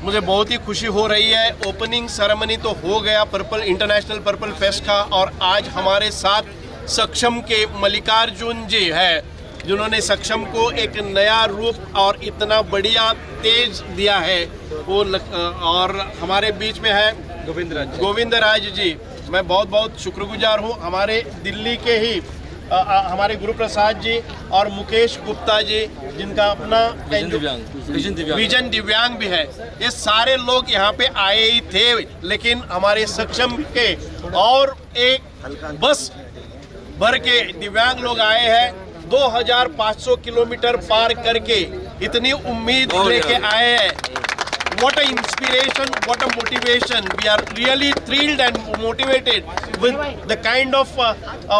मुझे बहुत ही खुशी हो रही है। ओपनिंग सेरेमनी तो हो गया इंटरनेशनल पर्पल फेस्ट का, और आज हमारे साथ सक्षम के मल्लिकार्जुन जी है, जिन्होंने सक्षम को एक नया रूप और इतना बढ़िया तेज दिया है वो और हमारे बीच में है गोविंदराज जी। मैं बहुत बहुत शुक्रगुजार हूँ। हमारे दिल्ली के ही हमारे गुरु प्रसाद जी और मुकेश गुप्ता जी, जिनका अपना विजन दिव्यांग भी है, ये सारे लोग यहाँ पे आए ही थे, लेकिन हमारे सक्षम के और एक बस भर के दिव्यांग लोग आए हैं। 2500 किलोमीटर पार करके इतनी उम्मीद लेके आए हैं। What an inspiration, what a motivation. We are really thrilled and motivated with the kind of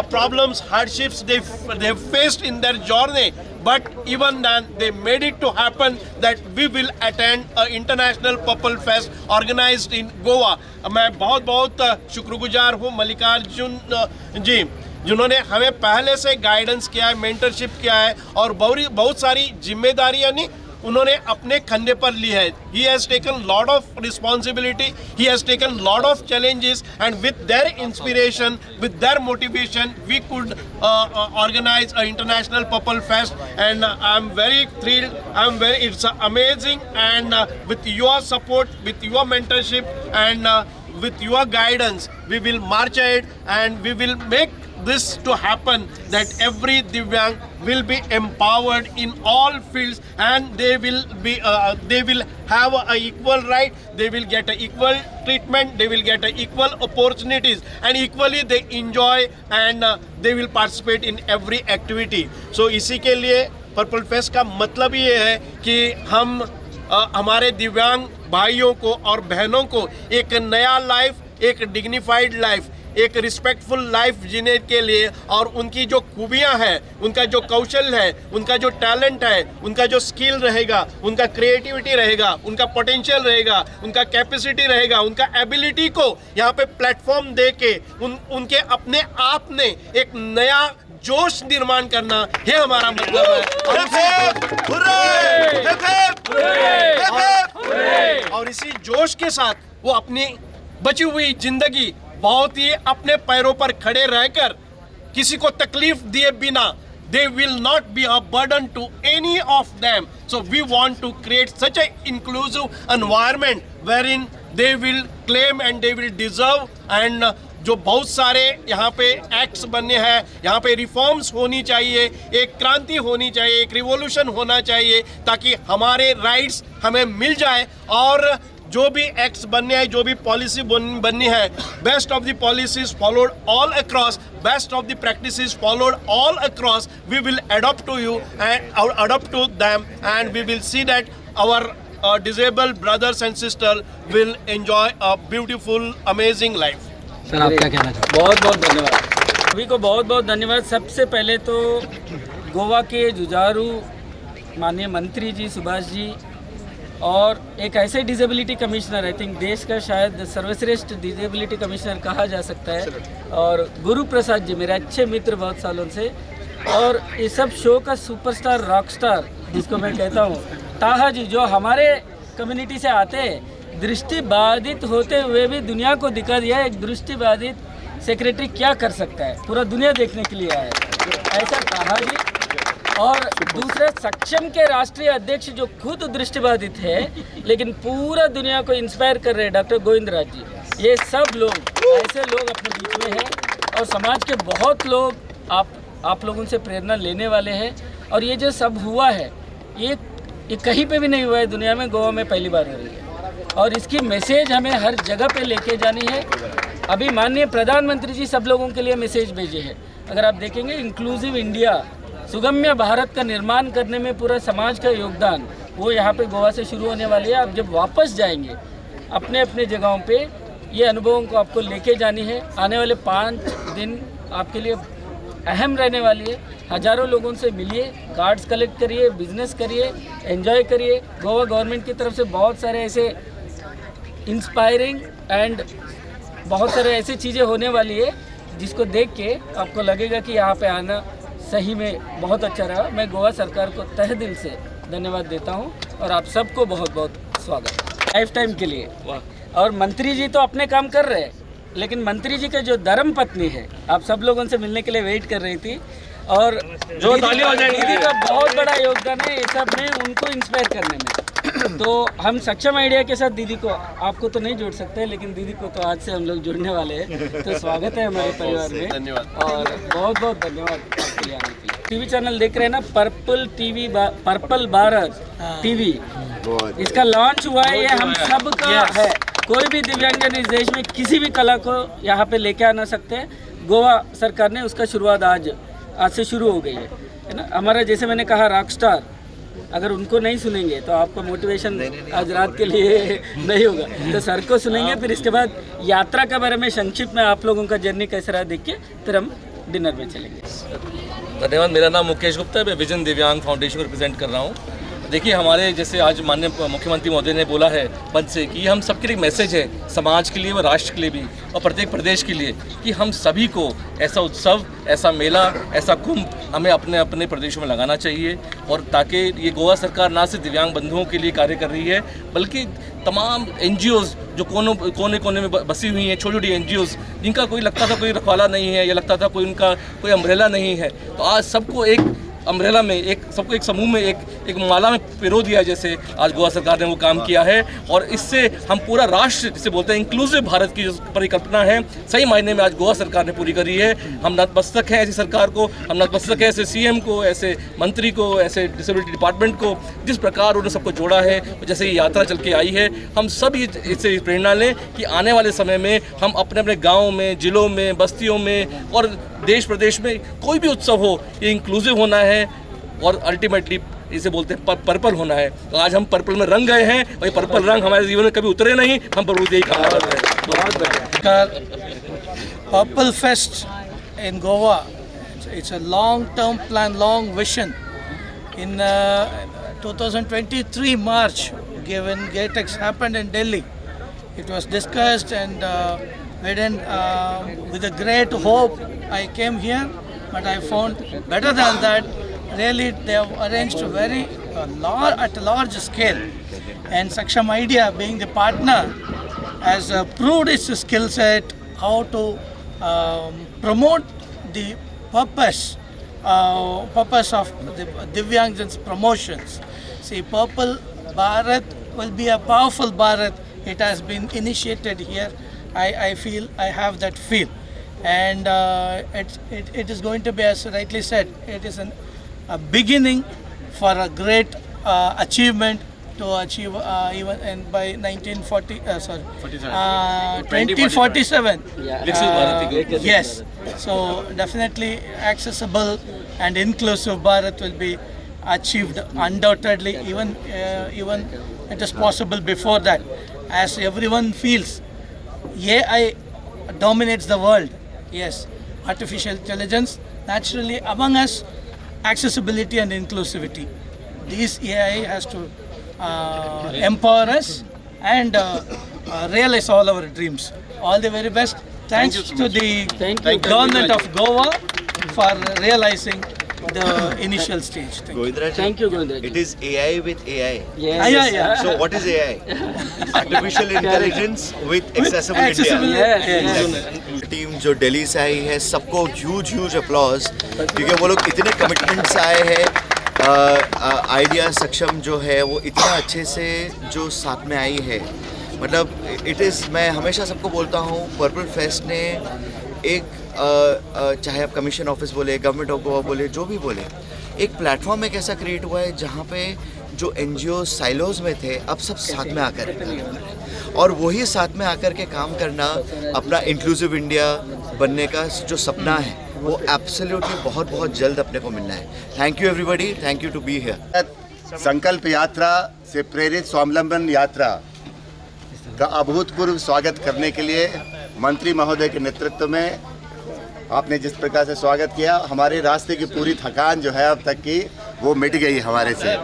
problems, hardships they have faced in their journey. But even then, they made it to happen that we will attend an international Purple Fest organized in Goa. मैं बहुत बहुत शुक्रगुजार हूँ मल्लिकार्जुन जी, जिन्होंने हमें पहले से guidance किया है, मेंटरशिप किया है और बहुत सारी जिम्मेदारियाँ उन्होंने अपने कंधे पर ली है। He has taken lot of responsibility, he has taken lot of challenges, and with their inspiration, with their motivation, we could organize an international Purple Fest, and I'm very thrilled. It's amazing, and with your support, with your mentorship, and with your guidance, we will march ahead and we will make this to happen, that every Divyang will be empowered in all fields, and they will have a equal right, they will get a equal treatment, they will get a equal opportunities, and equally they enjoy and they will participate in every activity. So इसी के लिए purple fest का मतलब ये है कि हम हमारे दिव्यांग भाइयों को और बहनों को एक नया लाइफ, एक डिग्निफाइड लाइफ, एक रिस्पेक्टफुल लाइफ जीने के लिए, और उनकी जो खूबियां हैं, उनका जो कौशल है, उनका जो टैलेंट है, उनका जो स्किल रहेगा, उनका क्रिएटिविटी रहेगा, उनका पोटेंशियल रहेगा, उनका कैपेसिटी रहेगा, उनका एबिलिटी को यहाँ पे प्लेटफॉर्म दे के उनके अपने आप ने एक नया जोश निर्माण करना, ये हमारा मतलब है। और इसी जोश के साथ वो अपनी बची हुई जिंदगी बहुत ही अपने पैरों पर खड़े रहकर, किसी को तकलीफ दिए बिना, they will not be a burden to any of them. So we want to create such an inclusive environment wherein they will claim and they will deserve, and जो बहुत सारे यहाँ पे एक्ट्स बनने हैं, यहाँ पे रिफॉर्म्स होनी चाहिए, एक क्रांति होनी चाहिए, एक रिवॉल्यूशन होना चाहिए, ताकि हमारे राइट्स हमें मिल जाए। और जो भी एक्ट्स बनने हैं, जो भी पॉलिसी बननी है, best of the policies followed all across, best of the practices followed all across, we will adopt to you and adopt to them, and we will see that our disabled brothers and sisters will enjoy a beautiful amazing life. Sir आप क्या कहना चाहते हैं? बहुत बहुत धन्यवाद, सभी को बहुत बहुत धन्यवाद। सबसे पहले तो गोवा के जुझारू माननीय मंत्री जी सुभाष जी, और एक ऐसे डिसेबिलिटी कमिश्नर, आई थिंक देश का शायद सर्वश्रेष्ठ डिसेबिलिटी कमिश्नर कहा जा सकता है, और गुरु प्रसाद जी मेरे अच्छे मित्र बहुत सालों से, और ये सब शो का सुपरस्टार रॉकस्टार जिसको मैं कहता हूँ ताहा जी, जो हमारे कम्युनिटी से आते हैं, दृष्टि बाधित होते हुए भी दुनिया को दिखा दिया एक दृष्टि बाधित सेक्रेटरी क्या कर सकता है, पूरा दुनिया देखने के लिए आया है, ऐसा ताहा जी। और दूसरे सक्षम के राष्ट्रीय अध्यक्ष जो खुद दृष्टिबाधित है लेकिन पूरा दुनिया को इंस्पायर कर रहे हैं, डॉक्टर गोविंदराज जी। ये सब लोग ऐसे लोग अपने बीच में हैं, और समाज के बहुत लोग आप लोगों से प्रेरणा लेने वाले हैं। और ये जो सब हुआ है, ये कहीं पे भी नहीं हुआ है दुनिया में, गोवा में पहली बार हो रही है, और इसकी मैसेज हमें हर जगह पे लेके जानी है। अभी माननीय प्रधानमंत्री जी सब लोगों के लिए मैसेज भेजे हैं। अगर आप देखेंगे, इंक्लूसिव इंडिया, सुगम्य भारत का निर्माण करने में पूरा समाज का योगदान, वो यहाँ पे गोवा से शुरू होने वाली है। आप जब वापस जाएंगे अपने अपने जगहों पे, ये अनुभवों को आपको लेके जानी है। आने वाले 5 दिन आपके लिए अहम रहने वाली है। हज़ारों लोगों से मिलिए, कार्ड्स कलेक्ट करिए, बिजनेस करिए, एंजॉय करिए। गोवा गवर्नमेंट की तरफ से बहुत सारे ऐसे इंस्पायरिंग एंड बहुत सारे ऐसी चीज़ें होने वाली है जिसको देख के आपको लगेगा कि यहाँ पे आना सही में बहुत अच्छा रहा। मैं गोवा सरकार को तहे दिल से धन्यवाद देता हूँ, और आप सबको बहुत बहुत स्वागत है। लाइफ टाइम के लिए। और मंत्री जी तो अपने काम कर रहे हैं, लेकिन मंत्री जी के जो धर्म पत्नी है, आप सब लोग उनसे मिलने के लिए वेट कर रही थी, और जो दीदी का बहुत बड़ा योगदान है ये सब में, उनको इंस्पायर करने में। तो हम सक्षम आइडिया के साथ दीदी को, आपको तो नहीं जोड़ सकते, लेकिन दीदी को तो आज से हम लोग जुड़ने वाले हैं। तो स्वागत है हमारे परिवार में, धन्यवाद और बहुत बहुत धन्यवाद आपके लिए आने के लिए। टीवी चैनल देख रहे हैं ना, purple TV, purple Bharat TV, इसका लॉन्च हुआ है, ये हम सब का है। कोई भी दिव्यांगजन इस देश में किसी भी कला को यहाँ पे लेके आना सकते हैं। गोवा सरकार ने उसका शुरुआत आज से शुरू हो गई है ना। हमारा, जैसे मैंने कहा, रॉक स्टार, अगर उनको नहीं सुनेंगे तो आपका मोटिवेशन आज रात के लिए नहीं होगा। तो सर को सुनेंगे, फिर इसके बाद यात्रा के बारे में संक्षिप्त में आप लोगों का जर्नी कैसा रहा देख के फिर हम डिनर में चलेंगे। धन्यवाद। मेरा नाम मुकेश गुप्ता है, मैं विजन दिव्यांग फाउंडेशन को रिप्रेजेंट कर रहा हूँ। देखिए, हमारे जैसे आज माननीय मुख्यमंत्री महोदय ने बोला है मंच से कि हम सबके लिए मैसेज है, समाज के लिए व राष्ट्र के लिए भी, और प्रत्येक प्रदेश के लिए, कि हम सभी को ऐसा उत्सव, ऐसा मेला, ऐसा कुंभ हमें अपने अपने प्रदेशों में लगाना चाहिए। और ताकि ये गोवा सरकार ना सिर्फ दिव्यांग बंधुओं के लिए कार्य कर रही है, बल्कि तमाम NGOs जो कोने कोने में बसी हुई हैं, छोटी छोटी NGOs, जिनका कोई लगता था कोई रखवाला नहीं है, या लगता था कोई उनका कोई अम्ब्रेला नहीं है, तो आज सबको एक अम्ब्रेला में, सबको एक समूह में, एक माला में पिरो दिया, जैसे आज गोवा सरकार ने वो काम किया है। और इससे हम पूरा राष्ट्र, जिसे बोलते हैं इंक्लूसिव भारत की जो परिकल्पना है, सही मायने में आज गोवा सरकार ने पूरी करी है। हम नतमस्तक हैं ऐसी सरकार को, हम नतमस्तक हैं ऐसे CM को, ऐसे मंत्री को, ऐसे डिसेबिलिटी डिपार्टमेंट को, जिस प्रकार उन्होंने सबको जोड़ा है, जैसे ये यात्रा चल के आई है। हम सब इससे प्रेरणा लें कि आने वाले समय में हम अपने अपने गाँव में, जिलों में, बस्तियों में और देश प्रदेश में कोई भी उत्सव हो, ये इंक्लूसिव होना है, और अल्टीमेटली इसे बोलते हैं पर्पल होना है। तो आज हम पर्पल में रंग गए हैं, और ये पर्पल रंग हमारे जीवन में कभी उतरे नहीं, हम प्रभु यही कहा करते हैं। बहुत बढ़िया। Purple fest in Goa, it's a long-term plan, long vision. In 2023 March, when GATEX happened in Delhi, it was discussed, and with a great hope I came here, but I found better than that. Really, they have arranged at a large scale, and Saksham Idea, being the partner, has proved its skill set, how to promote the purpose of the Divyangjan's promotions. See, Purple Bharat will be a powerful Bharat. It has been initiated here. I feel, I have that feel, and it is going to be, as rightly said, it is a beginning for a great achievement to achieve even by 2047. Yes, so definitely accessible and inclusive Bharat will be achieved undoubtedly. Even it is possible before that, as everyone feels AI dominates the world. Yes, artificial intelligence, naturally among us, accessibility and inclusivity. This AI has to empower us and realize all our dreams. All the very best. Thanks to the government of Goa for realizing the initial stage. Thank you, Govindra. It is AI with AI. Yes. Yeah. So what is AI? Artificial intelligence with accessible India. Yes. Team जो दिल्ली से आई है, सबको huge applause, क्योंकि वो लोग इतने commitment से आए हैं। आइडिया सक्षम जो है वो इतना अच्छे से जो साथ में आई है, मतलब इट इज़, मैं हमेशा सबको बोलता हूँ, पर्पल फेस्ट ने एक चाहे आप कमीशन ऑफिस बोले, गवर्नमेंट ऑफ गोवा बोले, जो भी बोले, एक प्लेटफॉर्म एक ऐसा क्रिएट हुआ है जहाँ पे जो NGO साइलोज में थे, अब सब साथ में आकर, और वही साथ में आकर के काम करना, अपना इंक्लूसिव इंडिया बनने का जो सपना है, वो एब्सोल्युटली बहुत बहुत जल्द अपने को मिलना है। Thank you everybody, thank you to be here. संकल्प यात्रा से प्रेरित स्वावलंबन यात्रा का अभूतपूर्व स्वागत करने के लिए मंत्री महोदय के नेतृत्व में आपने जिस प्रकार से स्वागत किया, हमारे रास्ते की पूरी थकान जो है अब तक की, वो मिट गई हमारे से।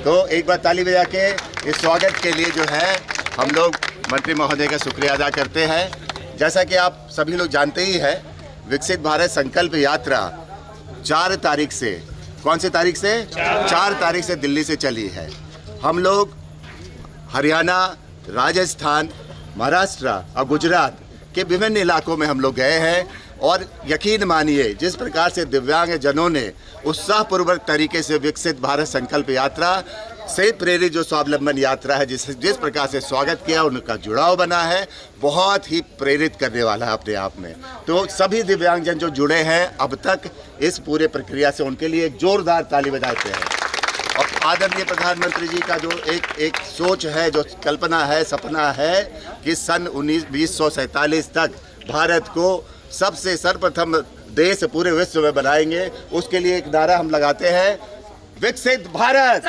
तो एक बार ताली बजा के इस स्वागत के लिए जो है हम लोग मंत्री महोदय का शुक्रिया अदा करते हैं। जैसा कि आप सभी लोग जानते ही हैं, विकसित भारत संकल्प यात्रा 4 तारीख से, कौन सी तारीख से? 4 तारीख से दिल्ली से चली है। हम लोग हरियाणा, राजस्थान, महाराष्ट्र और गुजरात के विभिन्न इलाकों में हम लोग गए हैं और यकीन मानिए जिस प्रकार से दिव्यांग जनों ने उत्साहपूर्वक तरीके से विकसित भारत संकल्प यात्रा से प्रेरित जो स्वावलंबन यात्रा है जिस प्रकार से स्वागत किया, उनका जुड़ाव बना है, बहुत ही प्रेरित करने वाला है अपने आप में। तो सभी दिव्यांगजन जो जुड़े हैं अब तक इस पूरे प्रक्रिया से, उनके लिए एक जोरदार ताली बजाते हैं। और आदरणीय प्रधानमंत्री जी का जो एक सोच है, जो कल्पना है, सपना है कि सन 2047 तक भारत को सबसे सर्वप्रथम देश पूरे विश्व में बनाएंगे, उसके लिए एक नारा हम लगाते हैं, विकसित भारत,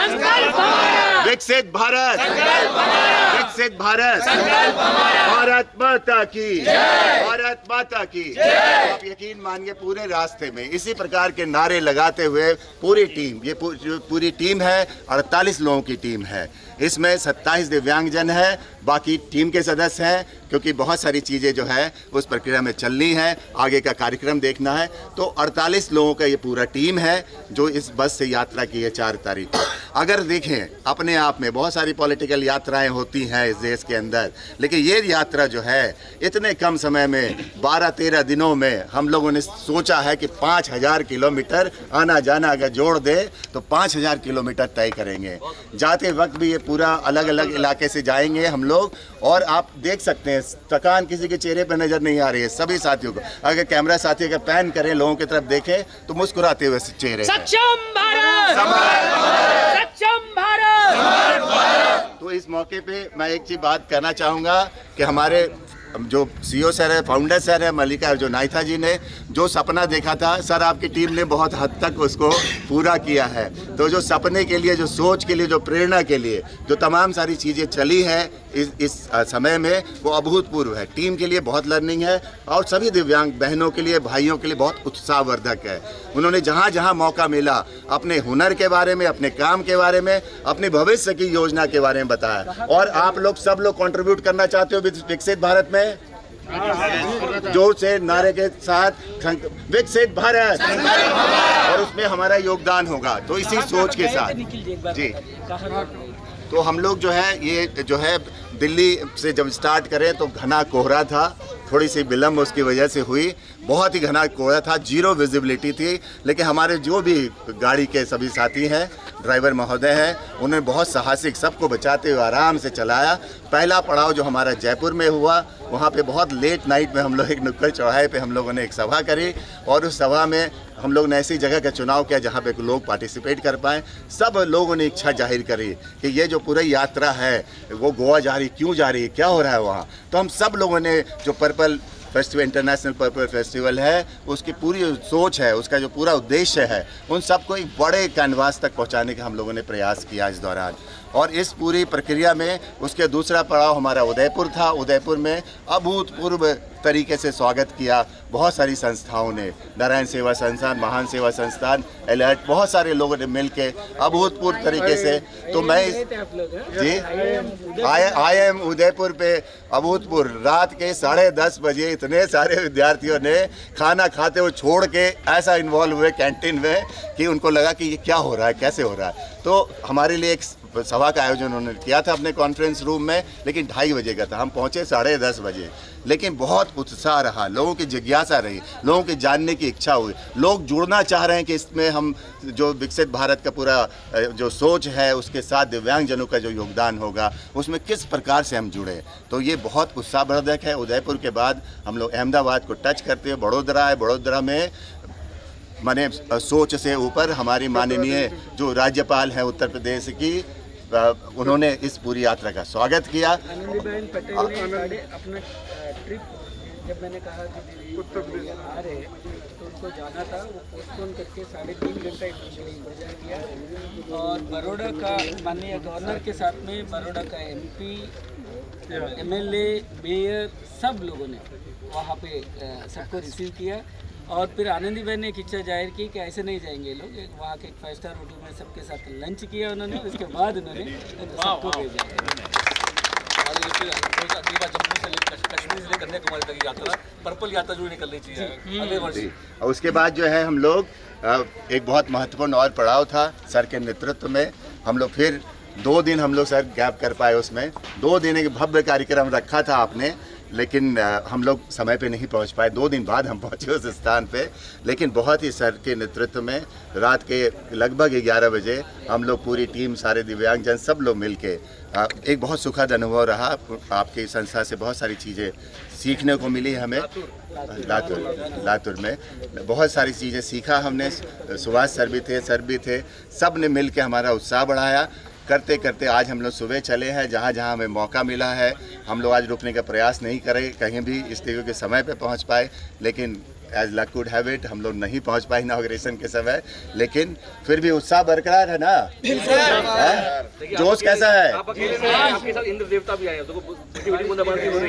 विकसित भारत, विकसित भारत, भारत माता की, भारत माता की। आप यकीन मानिए पूरे रास्ते में इसी प्रकार के नारे लगाते हुए पूरी टीम, ये पूरी टीम है 48 लोगों की टीम है, इसमें 27 दिव्यांगजन है, बाकी टीम के सदस्य हैं, क्योंकि बहुत सारी चीज़ें जो है उस प्रक्रिया में चलनी है, आगे का कार्यक्रम देखना है। तो 48 लोगों का ये पूरा टीम है जो इस बस से यात्रा की है 4 तारीख को। अगर देखें अपने आप में बहुत सारी पॉलिटिकल यात्राएं होती हैं इस देश के अंदर, लेकिन ये यात्रा जो है इतने कम समय में 12-13 दिनों में हम लोगों ने सोचा है कि 5000 किलोमीटर आना जाना अगर जोड़ दे तो 5000 किलोमीटर तय करेंगे। जाते वक्त भी ये पूरा अलग अलग इलाके से जाएंगे हम लोग, और आप देख सकते हैं थकान किसी के चेहरे पर नजर नहीं आ रही है सभी साथियों को। अगर कैमरा साथी अगर पैन करें, लोगों की तरफ देखें तो मुस्कुराते हुए चेहरे। सक्षम भारत, सक्षम भारत। तो इस मौके पे मैं एक चीज बात कहना चाहूँगा कि हमारे जो सीईओ सर है, फाउंडर सर है, मल्लिका जो नाइथा जी ने जो सपना देखा था, सर आपकी टीम ने बहुत हद तक उसको पूरा किया है। तो जो सपने के लिए, जो सोच के लिए, जो प्रेरणा के लिए जो तमाम सारी चीज़ें चली है इस समय में, वो अभूतपूर्व है। टीम के लिए बहुत लर्निंग है और सभी दिव्यांग बहनों के लिए, भाइयों के लिए बहुत उत्साहवर्धक है। उन्होंने जहाँ जहाँ मौका मिला अपने हुनर के बारे में, अपने काम के बारे में, अपने भविष्य की योजना के बारे में बताया। और आप लोग सब लोग कंट्रीब्यूट करना चाहते हो विकसित भारत में, जोर से नारे के साथ विकसित भारत, और उसमें हमारा योगदान होगा। तो इसी सोच के साथ जी, तो हम लोग जो है ये जो है दिल्ली से जब स्टार्ट करें तो घना कोहरा था, थोड़ी सी विलम्ब उसकी वजह से हुई, बहुत ही घना कोहरा था, 0 विजिबिलिटी थी। लेकिन हमारे जो भी गाड़ी के सभी साथी हैं, ड्राइवर महोदय हैं, उन्होंने बहुत साहसिक सबको बचाते हुए आराम से चलाया। पहला पड़ाव जो हमारा जयपुर में हुआ, वहाँ पे बहुत लेट नाइट में हम लोग एक नुक्कड़ चौराहे पे हम लोगों ने एक सभा करी, और उस सभा में हम लोग ने ऐसी जगह का चुनाव किया जहाँ पे लोग पार्टिसिपेट कर पाएँ। सब लोगों ने इच्छा जाहिर करी कि ये जो पूरी यात्रा है वो गोवा जा रही, क्यों जा रही है, क्या हो रहा है वहाँ। तो हम सब लोगों ने जो purple festival, international purple festival है, उसकी पूरी सोच है, उसका जो पूरा उद्देश्य है, उन सबको एक बड़े कैनवास तक पहुंचाने का हम लोगों ने प्रयास किया इस दौरान। और इस पूरी प्रक्रिया में उसके दूसरा पड़ाव हमारा उदयपुर था। उदयपुर में अभूतपूर्व तरीके से स्वागत किया बहुत सारी संस्थाओं ने, नारायण सेवा संस्थान, महान सेवा संस्थान, अलर्ट, बहुत सारे लोगों ने मिलके अभूतपूर्व तरीके से। तो मैं जी IIM उदयपुर पे अभूतपूर्व रात के 10:30 बजे इतने सारे विद्यार्थियों ने खाना खाते हुए छोड़ के ऐसा इन्वॉल्व हुए कैंटीन में कि उनको लगा कि ये क्या हो रहा है, कैसे हो रहा है। तो हमारे लिए एक सभा का आयोजन उन्होंने किया था अपने कॉन्फ्रेंस रूम में, लेकिन 2:30 बजे का था, हम पहुँचे 10:30 बजे। लेकिन बहुत उत्साह रहा, लोगों की जिज्ञासा रही, लोगों की जानने की इच्छा हुई, लोग जुड़ना चाह रहे हैं कि इसमें हम जो विकसित भारत का पूरा जो सोच है उसके साथ दिव्यांगजनों का जो योगदान होगा उसमें किस प्रकार से हम जुड़े। तो ये बहुत उत्साहवर्धक है। उदयपुर के बाद हम लोग अहमदाबाद को टच करते हुए बड़ोदरा है, बड़ोदरा में माने सोच से ऊपर हमारी माननीय जो राज्यपाल हैं उत्तर प्रदेश की, उन्होंने इस पूरी यात्रा का स्वागत किया। आनंदीबेन पटेल ने अपना ट्रिप, जब मैंने कहा कि आ रहे तो उनको जाना था, वो पोस्टपोन करके 3.5 घंटा इंतजार किया। और बड़ौदा का माननीय गवर्नर के साथ में बड़ौदा का MP, MLA, मेयर, सब लोगों ने वहाँ पे सबको रिसीव किया। और फिर आनंदीबेन ने एक इच्छा जाहिर की कि ऐसे नहीं जाएंगे लोग, वहाँ के एक 5 स्टार होटल में सबके साथ लंच किया उन्होंने, उसके बाद उन्होंने सबको भेजा। जम्मू से कश्मीर से कन्याकुमारी तक यात्रा, पर्पल यात्रा जो निकलनी चाहिए अगले वर्ष। और उसके बाद जो है हम लोग एक बहुत महत्वपूर्ण और पड़ाव था, सर के नेतृत्व में हम लोग फिर 2 दिन हम लोग सर गैप कर पाए उसमें। 2 दिन एक भव्य कार्यक्रम रखा था आपने, लेकिन हम लोग समय पे नहीं पहुंच पाए। 2 दिन बाद हम पहुंचे उस स्थान पे, लेकिन बहुत ही सर के नेतृत्व में रात के लगभग 11 बजे हम लोग पूरी टीम, सारे दिव्यांगजन, सब लोग मिलके एक बहुत सुखद अनुभव रहा। आपकी संस्था से बहुत सारी चीज़ें सीखने को मिली हमें। लातूर में बहुत सारी चीज़ें सीखा हमने। सुभाष सर भी थे, सब ने मिल के हमारा उत्साह बढ़ाया। करते करते आज हम लोग सुबह चले हैं, जहाँ जहाँ हमें मौका मिला है हम लोग आज रुकने का प्रयास नहीं करें कहीं भी, इसलिए कि समय पे पहुँच पाए, लेकिन as luck could have it हम लोग नहीं पहुँच पाए इनॉग्रेशन के समय, लेकिन फिर भी उत्साह बरकरार है ना? जोश कैसा है? आपके साथ इंद्र देवता भी आए हैं,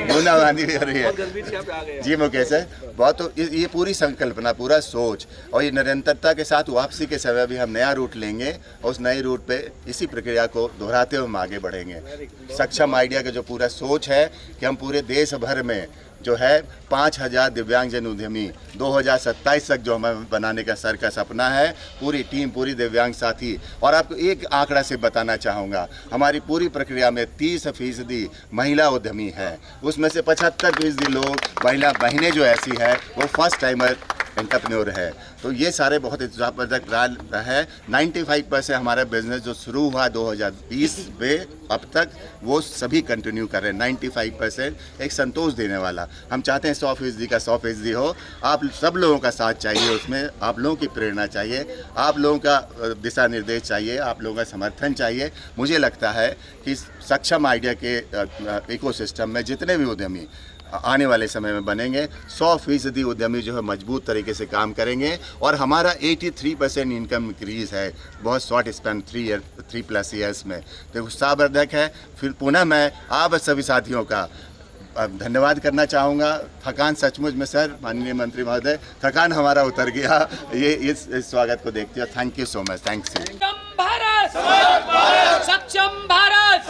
बूंदाबांदी भी हो रही है जी मुकेश है बहुत। तो ये पूरी संकल्पना, पूरा सोच और ये निरंतरता के साथ वापसी के समय भी हम नया रूट लेंगे और उस नए रूट पे इसी प्रक्रिया को दोहराते हुए हम आगे बढ़ेंगे। सक्षम आइडिया का जो पूरा सोच है कि हम पूरे देश भर में जो है 5000 दिव्यांगजन उद्यमी 2027 तक जो हमें बनाने का सर का सपना है, पूरी टीम, पूरी दिव्यांग साथी। और आपको एक आंकड़ा से बताना चाहूँगा, हमारी पूरी प्रक्रिया में 30% महिला उद्यमी है, उसमें से 75% लोग महिला बहनें जो ऐसी है वो फर्स्ट टाइमर एंटरप्रेन्योर है। तो ये सारे बहुत उत्साहवर्धक रहा है। 95% हमारा बिजनेस जो शुरू हुआ 2020 में अब तक वो सभी कंटिन्यू कर रहे हैं। 95% एक संतोष देने वाला। हम चाहते हैं 100% का 100% हो। आप सब लोगों का साथ चाहिए, उसमें आप लोगों की प्रेरणा चाहिए, आप लोगों का दिशा निर्देश चाहिए, आप लोगों का समर्थन चाहिए। मुझे लगता है कि सक्षम आइडिया के इकोसिस्टम में जितने भी उद्यमी आने वाले समय में बनेंगे, 100% उद्यमी जो है मजबूत तरीके से काम करेंगे और हमारा 83% इनकम इंक्रीज है बहुत शॉर्ट स्पैन 3+ ईयर्स में। तो उत्साहवर्धक है। फिर पुनः मैं आप सभी साथियों का धन्यवाद करना चाहूँगा। थकान सचमुच में सर, माननीय मंत्री महोदय, थकान हमारा उतर गया ये इस स्वागत को देखते हुए। Thank you so much. Thanks you. सक्षम भारत,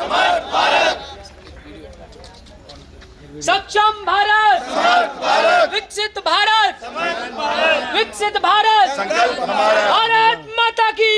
सक्षम भारत, विकसित भारत, विकसित भारत, संकल्प हमारा। भारत माता की